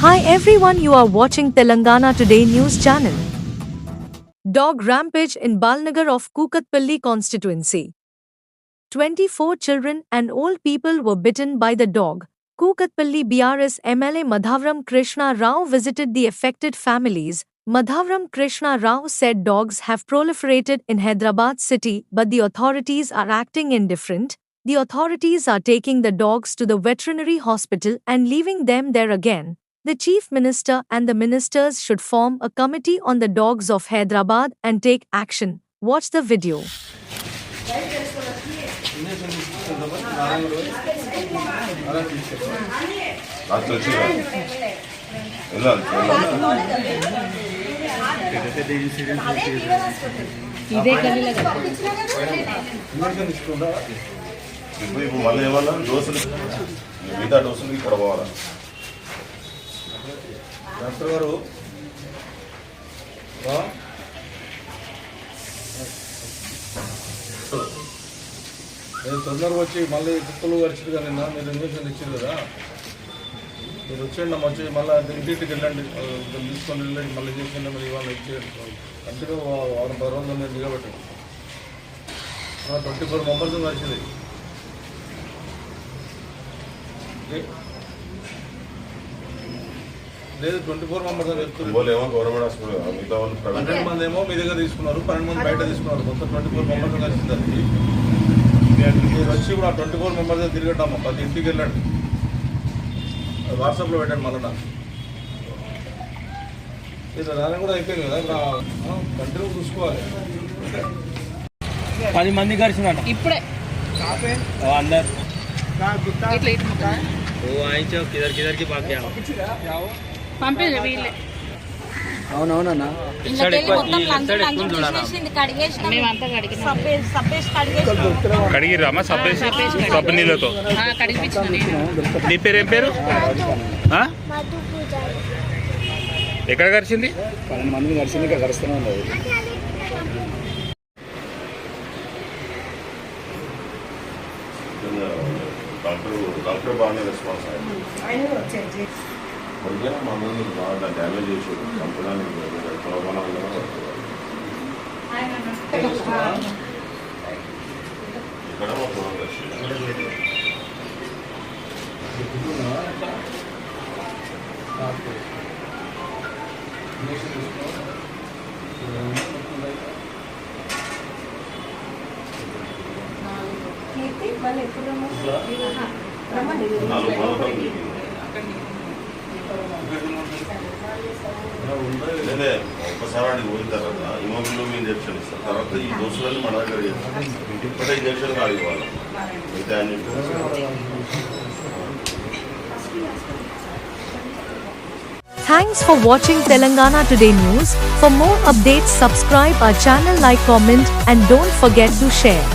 Hi everyone, you are watching Telangana Today News channel. Dog rampage in Balnagar of Kukatpalli constituency. 24 children and old people were bitten by the dog. Kukatpalli BRS MLA Madhavram Krishna Rao visited the affected families. Madhavram Krishna Rao said dogs have proliferated in Hyderabad city, but the authorities are acting indifferent. The authorities are taking the dogs to the veterinary hospital and leaving them there again. The Chief Minister and the ministers should form a committee on the dogs of Hyderabad and take action. Watch the video. Doctor గారు నేను తొందరగా వచ్చి మళ్ళీ కుక్కలు గడిచింది కానీ మీరు injection ఇచ్చారు కదా మీరు వచ్చేయండి వచ్చి మళ్ళీ ఇంటికి వెళ్ళండి తీసుకొని వెళ్ళండి మళ్ళీ ఇంజక్షన్ మళ్ళీ ఇవాళ ఇచ్చేయండి కంటిన్యూ వారం 10 రోజులు నేను దిగబెట్టాను 24 మెంబర్స్ గడిచింది లేదు 24 మెంబర్స్ గవర్నమెంట్ హాస్పిటల్ 12 మంది ఏమో మీ దగ్గర తీసుకున్నారు 12 మంది బయట తీసుకున్నారు మొత్తం 24 మెంబర్స్ కలిసింది అది మీరు వచ్చి కూడా 24 మెంబర్స్ తిరగటమ్మా ప్రతి ఇంటికి వెళ్ళండి వాట్సాప్లో పెట్టండి మళ్ళీ నాకు ఇది దాని కూడా అయిపోయింది కదా కంటిన్యూ చూసుకోవాలి 10 మంది కలిసిందంట ఇప్పుడే అందరు అవునవునన్నా కడిగిరామా సబ్బు నీళ్ళతో నీ పేరు ఏం పేరు ఎక్కడ కరిచింది 12 మంది కలిసింది ఇక్కడ కలుస్తూనే ఉన్నది డాక్టర్ బాగానే రెస్పాన్స్ అయ్యింది మమ్మల్ని బాగా డ్యామేజ్ చేసాడు చంపడానికి ఇక్కడ మొత్తం లేదే ఒకసారి అని పోయిన తర్వాత హిమోగ్లోబిన్ ఇంజక్షన్ ఇస్తారు తర్వాత ఈ డోసులన్నీ మన దగ్గర ఇంటికి ఇంజక్షన్ కాదు ఇవ్వాలి మిగతా Thanks for watching Telangana Today News. For more updates, subscribe our channel, like, comment, and don't forget to share.